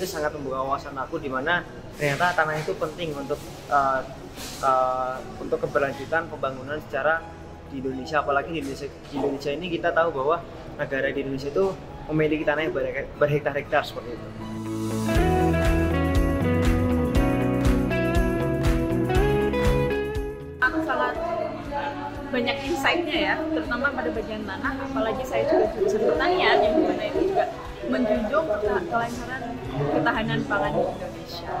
itu sangat membuka wawasan aku, di mana ternyata tanah itu penting untuk keberlanjutan pembangunan secara di Indonesia. Apalagi di Indonesia ini kita tahu bahwa negara di Indonesia itu memiliki tanah yang berhektar-hektar seperti itu. Aku sangat banyak insight-nya ya, terutama pada bagian tanah, apalagi saya juga jurusan pertanian yang dimana itu juga menjunjung kelancaran ketahanan pangan di Indonesia.